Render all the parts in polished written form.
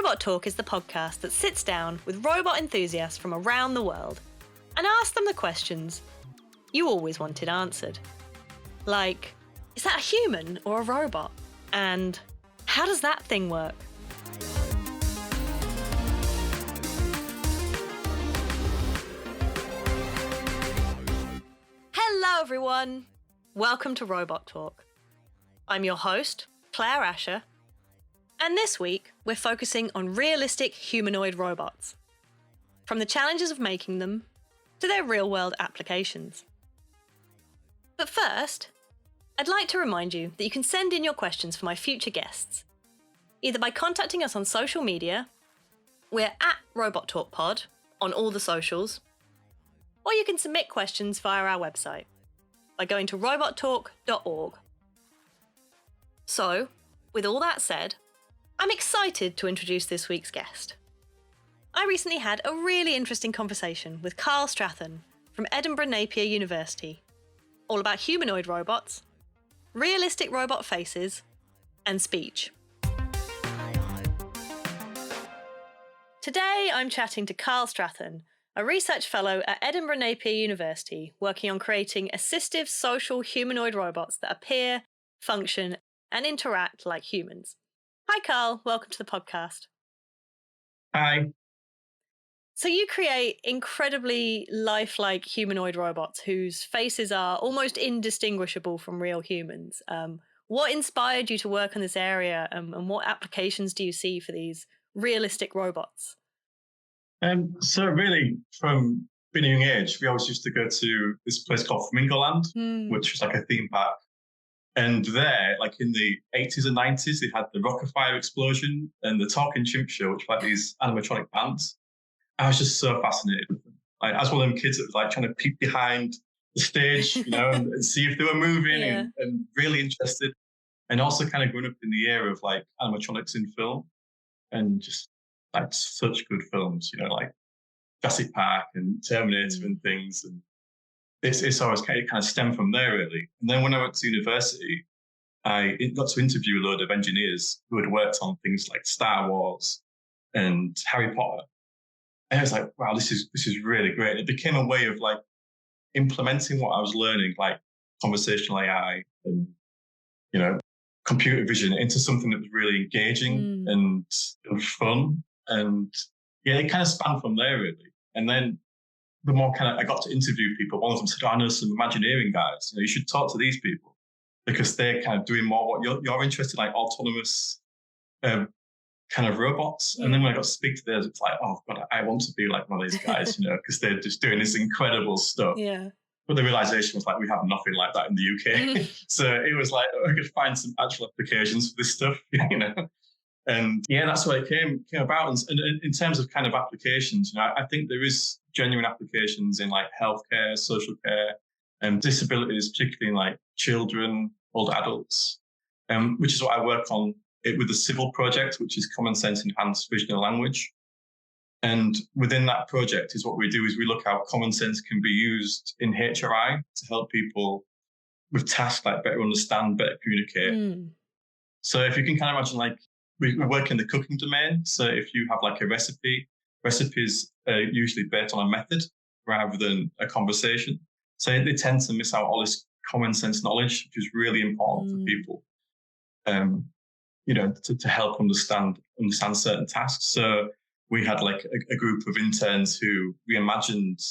Robot Talk is the podcast that sits down with robot enthusiasts from around the world and asks them the questions you always wanted answered. Like, is that a human or a robot? And how does that thing work? Hello everyone! Welcome to Robot Talk. I'm your host, Claire Asher, and this week we're focusing on realistic humanoid robots. From the challenges of making them to their real-world applications. But first, I'd like to remind you that you can send in your questions for my future guests, either by contacting us on social media, we're at Robot Talk Pod on all the socials, or you can submit questions via our website by going to robottalk.org. So, with all that said, I'm excited to introduce this week's guest. I recently had a really interesting conversation with Carl Strathearn from Edinburgh Napier University, all about humanoid robots, realistic robot faces, and speech. Today I'm chatting to Carl Strathearn, a research fellow at Edinburgh Napier University working on creating assistive social humanoid robots that appear, function, and interact like humans. Hi Carl, welcome to the podcast. Hi. So you create incredibly lifelike humanoid robots whose faces are almost indistinguishable from real humans. What inspired you to work on this area, and what applications do you see for these realistic robots? So really, from being a young age, we always used to go to this place called Flamingoland, which was like a theme park. And there, like in the 80s and 90s, they had the Rocket Fire explosion and the Talking Chimp show, which were like these animatronic bands. I was just so fascinated with them. Like, as one of them kids that was like trying to peek behind the stage, you know, and see if they were moving, and really interested. And also kind of growing up in the era of like animatronics in film, and just like such good films, you know, like Jurassic Park and Terminator and things. And it's always kind of stemmed from there, really. And then when I went to university, I got to interview a load of engineers who had worked on things like Star Wars and Harry Potter. And I was like, wow, this is really great. It became a way of like implementing what I was learning, like conversational AI and, you know, computer vision, into something that was really engaging and fun. And yeah, it kind of spanned from there, really. And then the more kind of I got to interview people, one of them said, I know some Imagineering guys, you know, you should talk to these people because they're kind of doing more what you're interested in, like autonomous kind of robots. And then when I got to speak to theirs, it's like, oh God, I want to be like one of these guys, you know, because they're just doing this incredible stuff. Yeah. But the realization was like, we have nothing like that in the UK. So it was like, I could find some actual applications for this stuff, you know. And yeah, that's where it came about. And in terms of kind of applications, you know, I think there is genuine applications in like healthcare, social care, and disabilities, particularly in like children, older adults, which is what I work on with the Civil project, which is Common Sense Enhanced Vision and Language. And within that project is what we do is we look how common sense can be used in HRI to help people with tasks like better understand, better communicate. So if you can kind of imagine, like, we work in the cooking domain. So if you have like a recipe, recipes are usually based on a method rather than a conversation. So they tend to miss out all this common sense knowledge, which is really important for people, you know, to help understand certain tasks. So we had like a group of interns who reimagined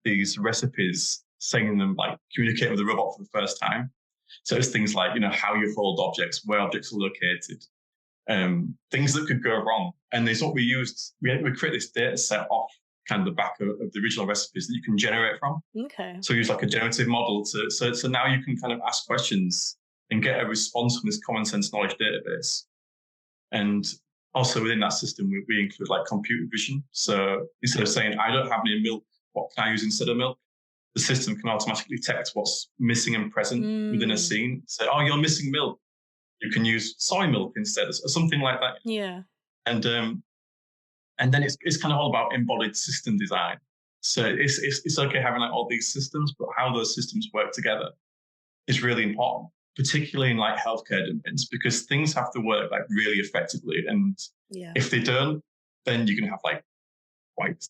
these recipes, saying them like communicate with the robot for the first time. So it's things like, you know, how you hold objects, where objects are located, things that could go wrong. And it's what we used. We create this data set off kind of the back of the original recipes that you can generate from. Okay. So we use like a generative model so now you can kind of ask questions and get a response from this common sense knowledge database. And also within that system, we include like computer vision. So instead of saying, I don't have any milk, what can I use instead of milk? The system can automatically detect what's missing and present within a scene. So, oh, you're missing milk. You can use soy milk instead, or something like that. Yeah. And then it's kind of all about embodied system design. So it's okay having like all these systems, but how those systems work together is really important. particularly in like healthcare domains, because things have to work like really effectively. And if they don't, then you can have like quite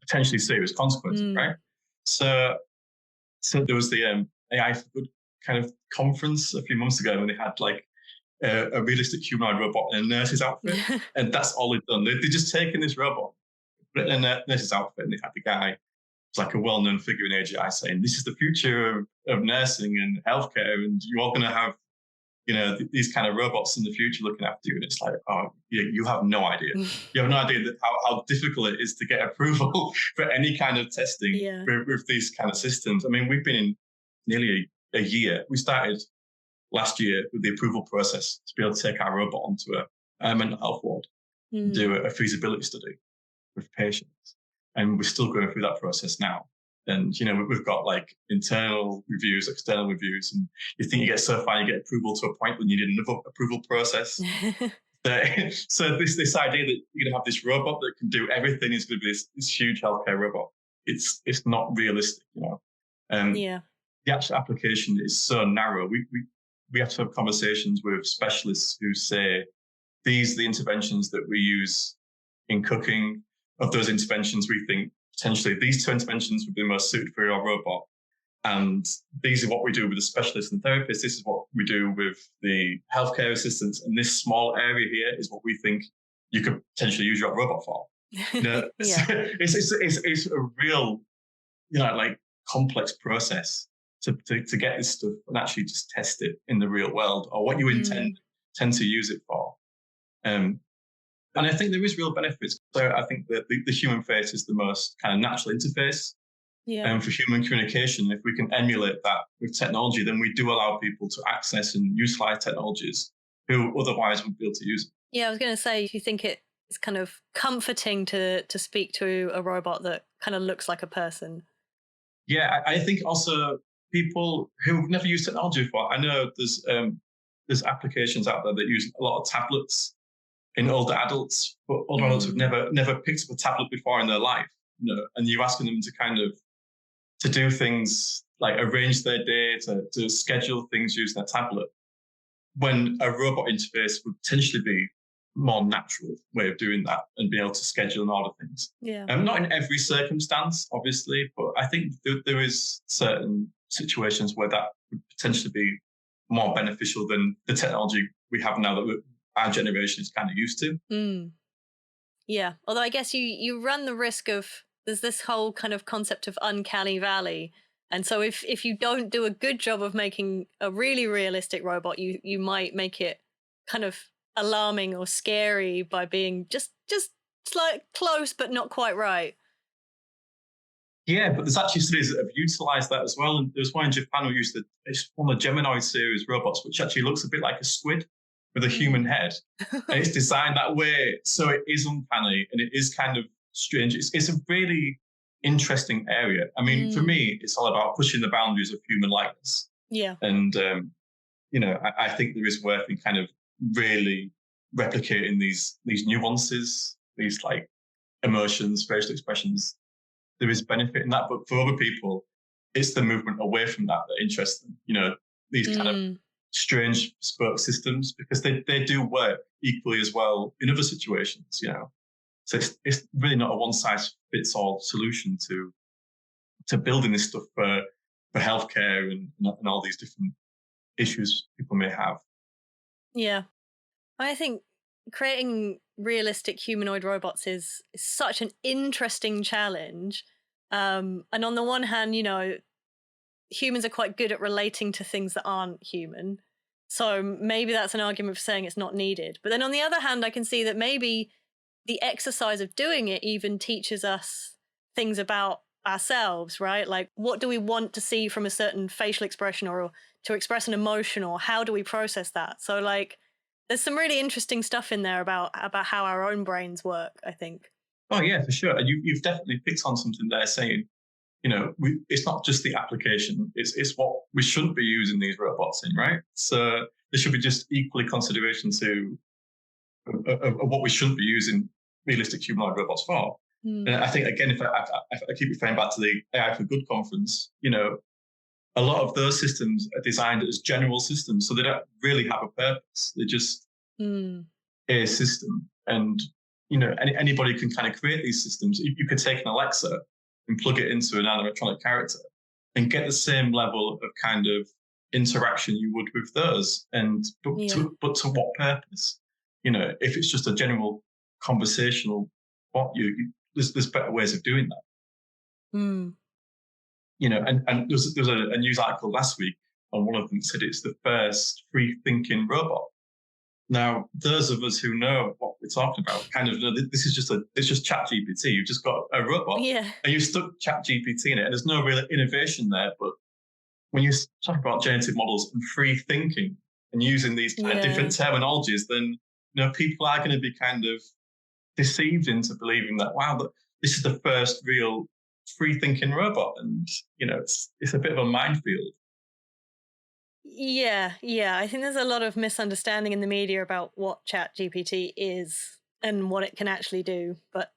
potentially serious consequences, right? So there was the AI for Good kind of conference a few months ago when they had like a realistic humanoid robot in a nurse's outfit. And that's all they've done. They've just taken this robot, put it in a nurse's outfit, and they had the guy, it's like a well-known figure in AGI, saying, this is the future of nursing and healthcare, and you're all going to have, these kind of robots in the future looking after you. And it's like, oh, you have no idea. You have no idea that how difficult it is to get approval for any kind of testing with these kind of systems. I mean, we've been in nearly a year. We started last year with the approval process to be able to take our robot onto a mental health ward and do a feasibility study with patients. And we're still going through that process now. And, we've got like internal reviews, external reviews, and you think you get so far, you get approval to a point when you need another approval process. So this idea that you're going to have this robot that can do everything is going to be this huge healthcare robot. It's not realistic, The actual application is so narrow. We have to have conversations with specialists who say, these are the interventions that we use in cooking. Of those interventions, we think potentially these two interventions would be most suited for your robot. And these are what we do with the specialists and therapists. This is what we do with the healthcare assistants. And this small area here is what we think you could potentially use your robot for. It's a real, like complex process to get this stuff and actually just test it in the real world, or what you tend to use it for. And I think there is real benefits. So I think that the human face is the most kind of natural interface for human communication. If we can emulate that with technology, then we do allow people to access and utilize technologies who otherwise wouldn't be able to use it. Yeah, I was going to say, if you think it's kind of comforting to speak to a robot that kind of looks like a person. Yeah, I think also people who've never used technology before, I know there's applications out there that use a lot of tablets in older adults, but older adults have never picked up a tablet before in their life, and you're asking them to do things like arrange their day, to schedule things using a tablet, when a robot interface would potentially be more natural way of doing that and be able to schedule and order things. Yeah. Not in every circumstance, obviously, but I think there is certain situations where that would potentially be more beneficial than the technology we have now that our generation is kind of used to. Yeah, although I guess you run the risk of, there's this whole kind of concept of uncanny valley. And so if you don't do a good job of making a really realistic robot, you might make it kind of alarming or scary by being just like close but not quite right. Yeah, but there's actually studies that have utilised that as well. And there's one in Japan who used it's one of the Gemini series robots, which actually looks a bit like a squid with a human head. And it's designed that way, so it is uncanny and it is kind of strange. It's a really interesting area. I mean, for me, it's all about pushing the boundaries of human likeness. Yeah. And, I think there is worth in kind of really replicating these nuances, these like emotions, facial expressions. There is benefit in that, but for other people, it's the movement away from that interests them. These kind of strange bespoke systems, because they do work equally as well in other situations. So it's really not a one size fits all solution to building this stuff for healthcare and all these different issues people may have. Yeah, I think creating realistic humanoid robots is such an interesting challenge. And on the one hand, humans are quite good at relating to things that aren't human. So maybe that's an argument for saying it's not needed. But then on the other hand, I can see that maybe the exercise of doing it even teaches us things about ourselves, right? Like, what do we want to see from a certain facial expression, or to express an emotion, or how do we process that? So like, there's some really interesting stuff in there about how our own brains work, I think. Oh yeah, for sure. And you've definitely picked on something there, saying, it's not just the application, it's what we shouldn't be using these robots in, right? So there should be just equally consideration to what we shouldn't be using realistic humanoid robots for. And I think, again, if I keep referring back to the AI for Good conference, a lot of those systems are designed as general systems, so they don't really have a purpose. They're just a system. And, anybody can kind of create these systems. You could take an Alexa and plug it into an animatronic character and get the same level of kind of interaction you would with those. But to what purpose? If it's just a general conversational bot, there's better ways of doing that. And there was a news article last week on one of them said it's the first free-thinking robot. Now, those of us who know what we're talking about kind of know that it's just ChatGPT. You've just got a robot, and you stuck ChatGPT in it, and there's no real innovation there. But when you talk about generative models and free thinking and using these kind of different terminologies, then people are going to be kind of deceived into believing that this is the first real free thinking robot, and it's a bit of a minefield. Yeah. I think there's a lot of misunderstanding in the media about what ChatGPT is and what it can actually do. But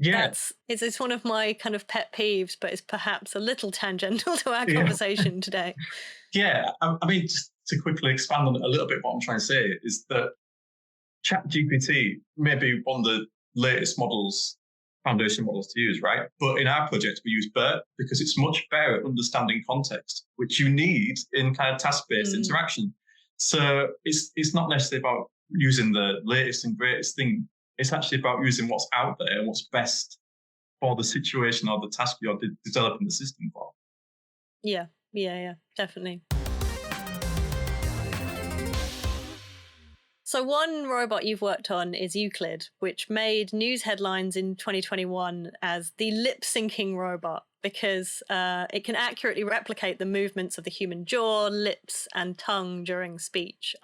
it's one of my kind of pet peeves, but it's perhaps a little tangential to our conversation today. Yeah, I mean, just to quickly expand on it a little bit, what I'm trying to say is that ChatGPT may be one of the latest foundation models to use, right? But in our project, we use BERT because it's much better at understanding context, which you need in kind of task-based interaction. So it's not necessarily about using the latest and greatest thing. It's actually about using what's out there and what's best for the situation or the task you're developing the system for. Yeah, definitely. So one robot you've worked on is Euclid, which made news headlines in 2021 as the lip-syncing robot because it can accurately replicate the movements of the human jaw, lips, and tongue during speech.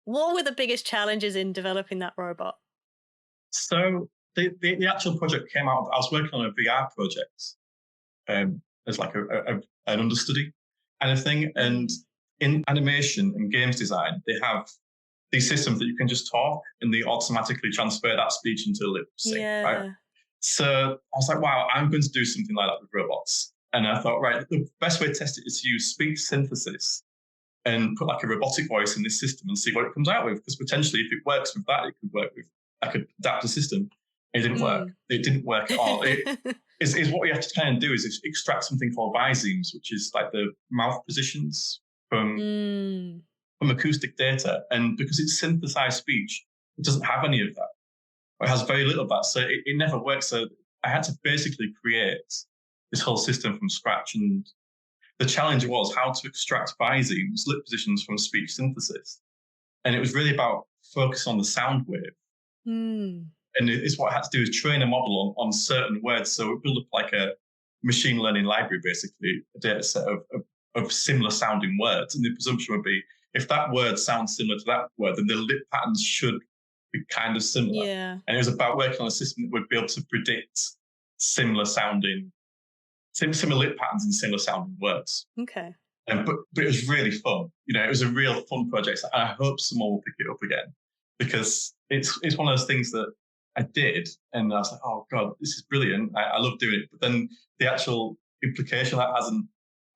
What were the biggest challenges in developing that robot? So the actual project came out. I was working on a VR project as like an understudy kind of thing. And in animation and games design, they have these systems that you can just talk and they automatically transfer that speech into lip sync, right? So I was like, wow, I'm going to do something like that with robots. And I thought, right, the best way to test it is to use speech synthesis and put like a robotic voice in this system and see what it comes out with. Because potentially if it works with that, it could work with, I could adapt the system. It didn't work. It didn't work at all. Is what we have to kind of do is extract something called bizemes, which is like the mouth positions from acoustic data. And because it's synthesized speech, it doesn't have any of that. It has very little of that. So it never works. So I had to basically create this whole system from scratch. And the challenge was how to extract bizemes, lip positions from speech synthesis. And it was really about focus on the sound wave. And it's what I had to do is train a model on certain words. So we build up like a machine learning library, basically, a data set of similar sounding words. And the presumption would be, if that word sounds similar to that word, then the lip patterns should be kind of similar. Yeah. And it was about working on a system that would be able to predict similar lip patterns and similar sounding words. Okay. But it was really fun. It was a real fun project. And I hope someone will pick it up again because it's one of those things that I did. And I was like, oh God, this is brilliant. I love doing it. But then the actual implication of that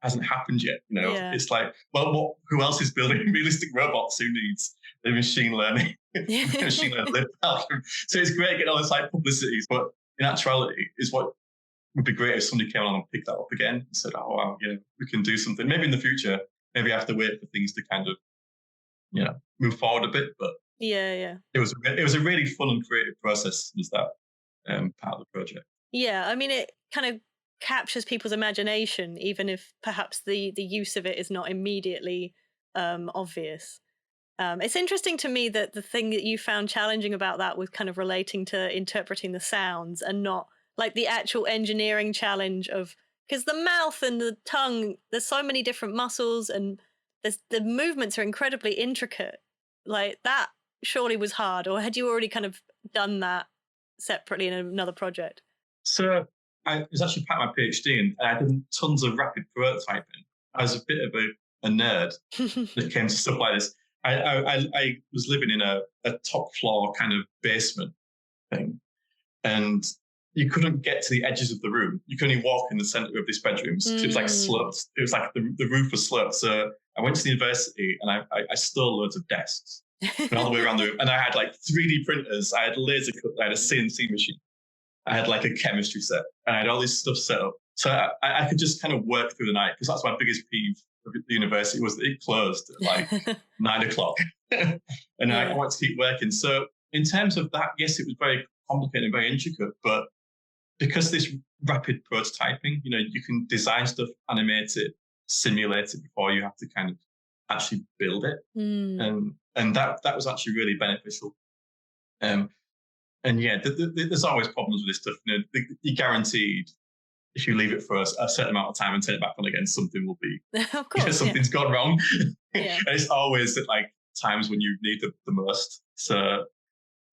hasn't happened yet. It's like, well, who else is building realistic robots who needs the machine learning lip algorithm? So it's great getting all this like publicity, but in actuality, is what would be great if somebody came along and picked that up again and said, oh wow, we can do something. Maybe in the future, maybe I have to wait for things to kind of, move forward a bit. But yeah, it was a really fun and creative process. Was that part of the project? Yeah, I mean, it kind of captures people's imagination, even if perhaps the use of it is not immediately obvious. It's interesting to me that the thing that you found challenging about that was kind of relating to interpreting the sounds and not like the actual engineering challenge of, because the mouth and the tongue, there's so many different muscles and the movements are incredibly intricate. Like that surely was hard, or had you already kind of done that separately in another project? So I was actually part of my PhD and I did tons of rapid prototyping. I was a bit of a nerd when it came to stuff like this. I was living in a top floor kind of basement thing. And you couldn't get to the edges of the room. You could only walk in the centre of this bedroom. So it was like sloped. It was like the roof was sloped. So I went to the university and I stole loads of desks and all the way around the room. And I had like 3D printers. I had laser cut. I had a CNC machine. I had like a chemistry set. And I had all this stuff set up. So I could just kind of work through the night, because that's my biggest peeve of the university, was that it closed at like 9 o'clock. And I wanted to keep working. So in terms of that, yes, it was very complicated and very intricate, but because this rapid prototyping, you can design stuff, animate it, simulate it before you have to kind of actually build it. And that was actually really beneficial. And yeah, there's always problems with this stuff. You're guaranteed, if you leave it for a certain amount of time and turn it back on again, something will be, of course, something's gone wrong. Yeah. And it's always at like times when you need the most. So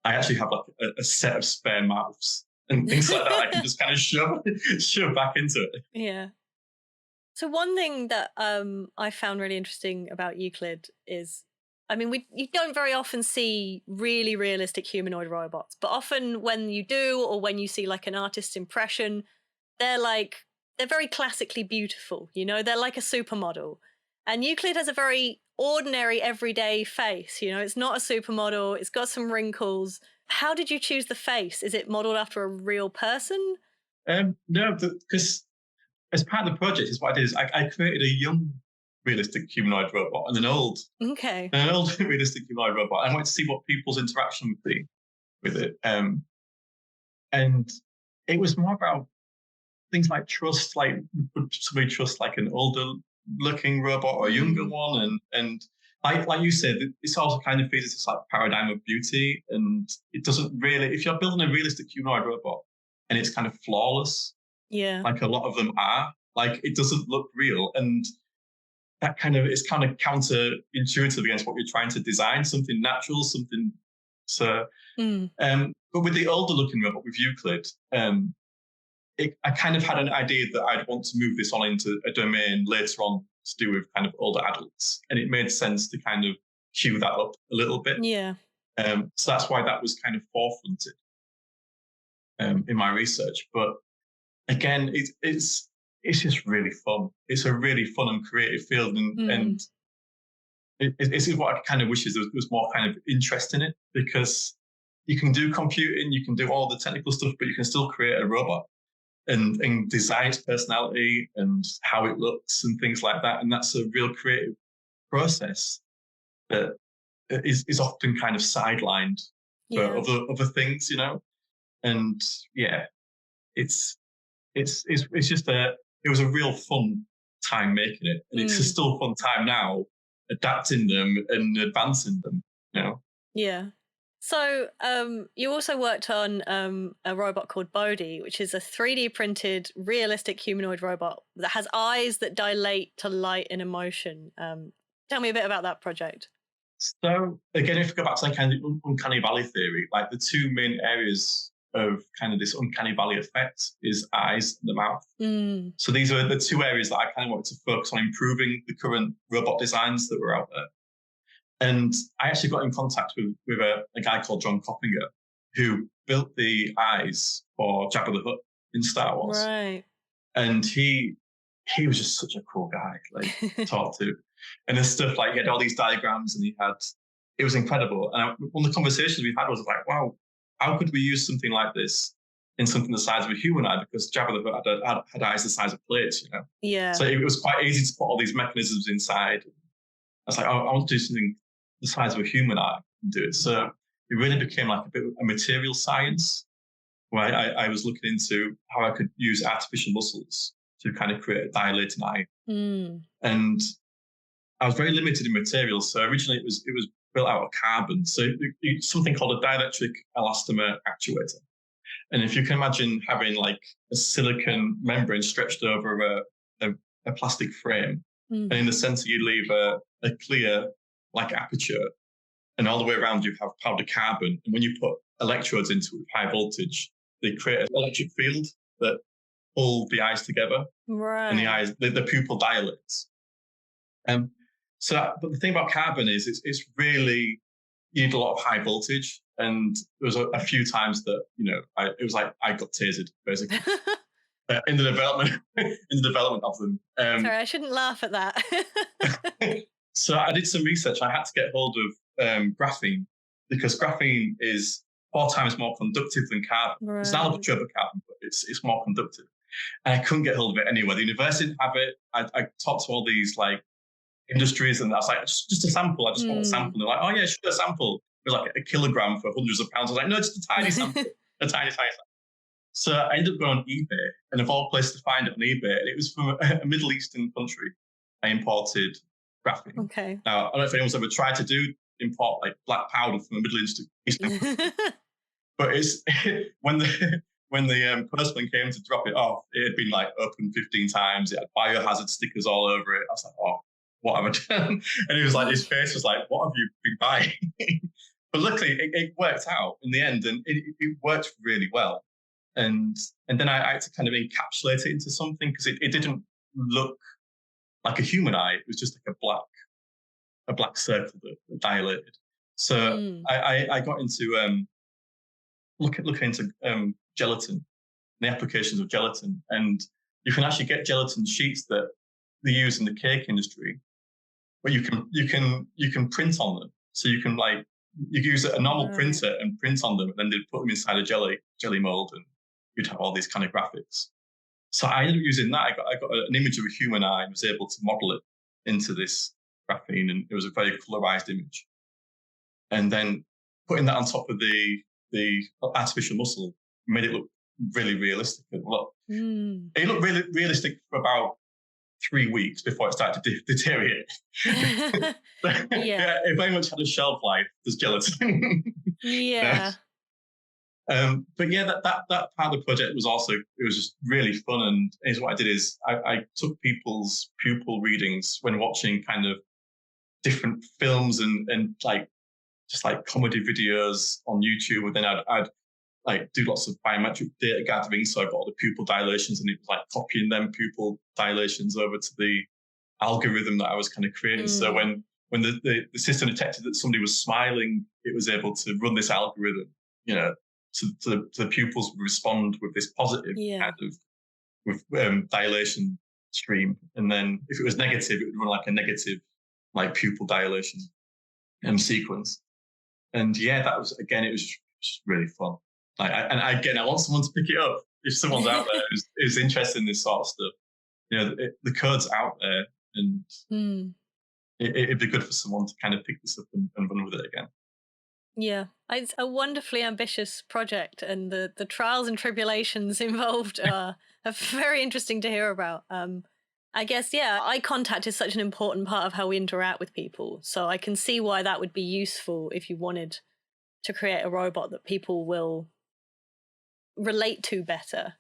I actually have like a set of spare mouths and things like that I can just kind of shove back into it. Yeah. So one thing that I found really interesting about Euclid is, I mean, you don't very often see really realistic humanoid robots, but often when you do, or when you see like an artist's impression, they're very classically beautiful, they're like a supermodel. And Euclid has a very ordinary, everyday face, it's not a supermodel, it's got some wrinkles. How did you choose the face? Is it modeled after a real person? No, because as part of the project, what I did is I created a young realistic humanoid robot and an old realistic humanoid robot. I wanted to see what people's interaction would be with it. And it was more about things like trust, like would somebody trust like an older looking robot or a younger one? And like you said, it's also kind of feeds this like paradigm of beauty, and it doesn't really, if you're building a realistic humanoid robot and it's kind of flawless, like a lot of them are, like it doesn't look real. And that it's kind of counterintuitive against what you're trying to design, something natural, something so but with the older looking robot with Euclid, I kind of had an idea that I'd want to move this on into a domain later on to do with kind of older adults. And it made sense to kind of cue that up a little bit. Yeah. So that's why that was kind of forefronted in my research. But again, it's just really fun. It's a really fun and creative field. And it's what I kind of wish is there was more kind of interest in it, because you can do computing, you can do all the technical stuff, but you can still create a robot and design its personality and how it looks and things like that. And that's a real creative process that is often kind of sidelined for other things, And yeah, it's just it was a real fun time making it, and it's a still fun time now adapting them and advancing them. Yeah. So you also worked on a robot called Bodhi, which is a 3D printed realistic humanoid robot that has eyes that dilate to light and emotion. Tell me a bit about that project. So again, if we go back to kind of uncanny valley theory, like the two main areas of kind of this uncanny valley effect is eyes and the mouth. So these are the two areas that I kind of wanted to focus on improving the current robot designs that were out there. And I actually got in contact with a guy called John Coppinger, who built the eyes for Jabba the Hutt in Star Wars. Right. And he was just such a cool guy, like to talk to. And the stuff, like he had all these diagrams, and it was incredible. And one of the conversations we had was like, wow, how could we use something like this in something the size of a human eye? Because Jabba the Hutt had eyes the size of plates, Yeah. So it was quite easy to put all these mechanisms inside. I was like, I want to do something the size of a human eye and do it. So it really became like a bit of a material science, where I was looking into how I could use artificial muscles to kind of create a dilating eye. And I was very limited in materials. So originally it was built out of carbon. So it's something called a dielectric elastomer actuator. And if you can imagine having like a silicon membrane stretched over a plastic frame, and in the center you leave a clear like aperture, and all the way around you have powdered carbon. And when you put electrodes into it with high voltage, they create an electric field that pull the eyes together. Right. And the pupil dilates. But the thing about carbon is it's really you need a lot of high voltage. And there was a few times that, it was like I got tasered, basically. In the development of them. Sorry, I shouldn't laugh at that. So I did some research. I had to get hold of graphene, because graphene is 4 times more conductive than carbon. Right. It's an allotrope of carbon, but it's more conductive. And I couldn't get hold of it anywhere. The university didn't have it. I talked to all these like industries, and I was like, just a sample. I just want a sample. And they're like, oh yeah, sure, a sample. It was like a kilogram for hundreds of pounds. I was like, no, just a tiny sample, a tiny sample. So I ended up going on eBay, and of all places to find it on eBay, and it was from a Middle Eastern country. I imported graphene. Okay. Now, I don't know if anyone's ever tried to import like black powder from a Middle Eastern country, but it's when the postman came to drop it off, it had been like opened 15 times. It had biohazard stickers all over it. I was like, oh, what have I done? And he was like, his face was like, what have you been buying? But luckily, it worked out in the end, and it worked really well. And then I had to kind of encapsulate it into something, because it didn't look like a human eye. It was just like a black circle that dilated. So I got into looking into gelatin, the applications of gelatin, and you can actually get gelatin sheets that they use in the cake industry, but you can print on them. So you can you use a normal printer and print on them, and then they put them inside a jelly mold, and you'd have all these kind of graphics. So I ended up using that. I got an image of a human eye and was able to model it into this graphene, and it was a very colorized image. And then putting that on top of the artificial muscle made it look really realistic. It looked really realistic for about 3 weeks before it started to deteriorate. Yeah, it very much had a shelf life. There's gelatin. Yeah. But yeah, that part of the project was just really fun. And what I did is I took people's pupil readings when watching kind of different films and just comedy videos on YouTube. And then I'd do lots of biometric data gathering. So I got all the pupil dilations, and it was copying them pupil dilations over to the algorithm that I was kind of creating. So when the system detected that somebody was smiling, it was able to run this algorithm, so the pupils would respond with this positive kind of dilation stream. And then if it was negative, it would run a negative pupil dilation sequence. And yeah, it was just really fun. I want someone to pick it up. If someone's out there who's interested in this sort of stuff, the code's out there, and it'd be good for someone to kind of pick this up and run with it again. Yeah, it's a wonderfully ambitious project, and the trials and tribulations involved are very interesting to hear about. I guess, eye contact is such an important part of how we interact with people. So I can see why that would be useful if you wanted to create a robot that people will relate to better.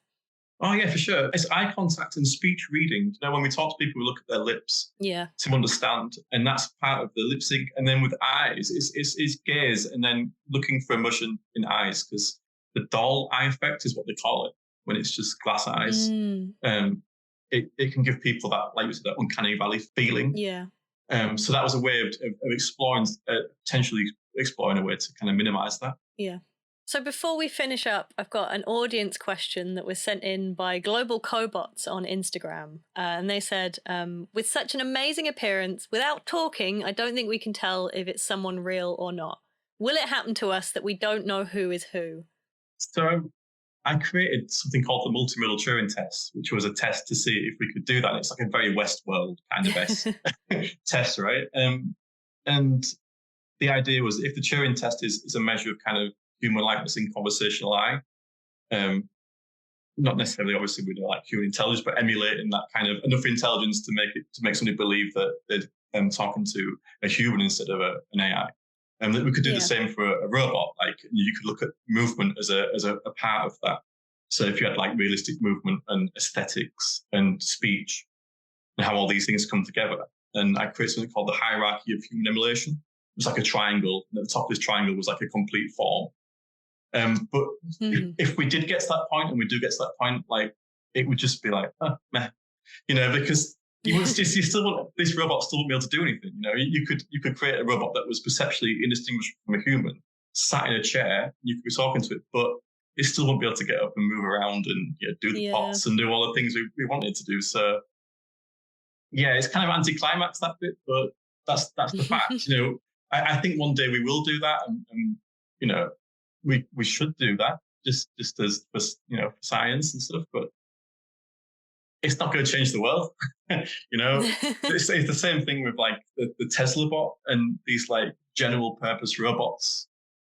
Oh, yeah, for sure. It's eye contact and speech reading. When we talk to people, we look at their lips to understand. And that's part of the lip sync. And then with eyes, it's gaze and then looking for emotion in eyes, because the doll eye effect is what they call it when it's just glass eyes. It can give people that, like you said, that uncanny valley feeling. Yeah. So that was a way of exploring, potentially exploring a way to kind of minimize that. Yeah. So before we finish up, I've got an audience question that was sent in by Global Cobots on Instagram. And they said, with such an amazing appearance, without talking, I don't think we can tell if it's someone real or not. Will it happen to us that we don't know who is who? So I created something called the multimodal Turing test, which was a test to see if we could do that. It's like a very Westworld kind of test, right? And the idea was, if the Turing test is a measure of kind of human likeness in conversational eye, not necessarily obviously with human intelligence, but emulating that kind of enough intelligence to make somebody believe that they're talking to a human instead of an AI. And that we could do the same for a robot. You could look at movement as a part of that. So if you had realistic movement and aesthetics and speech and how all these things come together. And I created something called the hierarchy of human emulation. It was like a triangle, and at the top of this triangle was like a complete form. But if we did get to that point, and we do get to that point, it would just be meh, because you still want this robot still won't be able to do anything. You could create a robot that was perceptually indistinguishable from a human, sat in a chair, you could be talking to it, but it still won't be able to get up and move around and do the pots and do all the things we wanted to do. So yeah, it's kind of anticlimax, that bit, but that's the fact. I think one day we will do that, and we should do that just as for science and stuff, but it's not going to change the world. It's the same thing with like the Tesla bot and these like general purpose robots.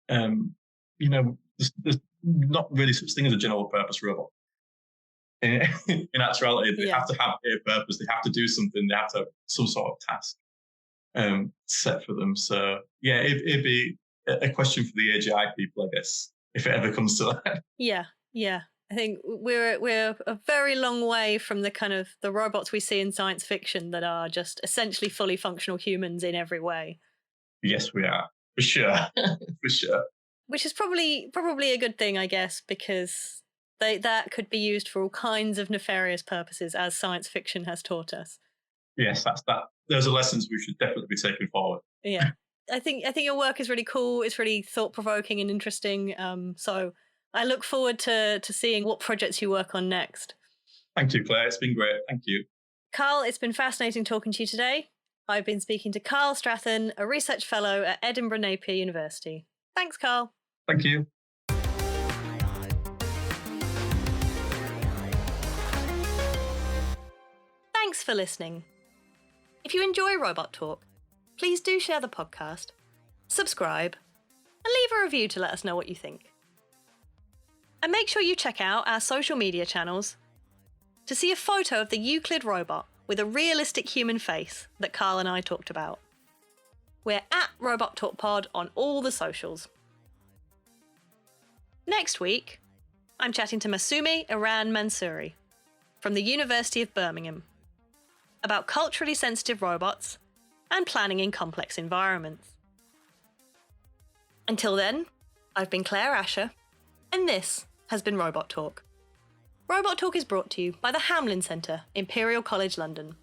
There's not really such thing as a general purpose robot. In actuality, they have to have a purpose. They have to do something. They have to have some sort of task set for them. So yeah, it'd be a question for the AGI people, I guess, if it ever comes to that. Yeah. I think we're a very long way from the kind of the robots we see in science fiction that are just essentially fully functional humans in every way. Yes, we are. For sure. For sure. Which is probably a good thing, I guess, because that could be used for all kinds of nefarious purposes, as science fiction has taught us. Yes, that's that. Those are lessons we should definitely be taking forward. Yeah. I think your work is really cool. It's really thought-provoking and interesting. So I look forward to seeing what projects you work on next. Thank you, Claire. It's been great. Thank you. Carl, it's been fascinating talking to you today. I've been speaking to Carl Strathearn, a research fellow at Edinburgh Napier University. Thanks, Carl. Thank you. Thanks for listening. If you enjoy Robot Talk, please do share the podcast, subscribe, and leave a review to let us know what you think. And make sure you check out our social media channels to see a photo of the Euclid robot with a realistic human face that Carl and I talked about. We're at Robot Talk Pod on all the socials. Next week, I'm chatting to Masumi Iran Mansouri from the University of Birmingham about culturally sensitive robots and planning in complex environments. Until then, I've been Claire Asher, and this has been Robot Talk. Robot Talk is brought to you by the Hamlin Centre, Imperial College London.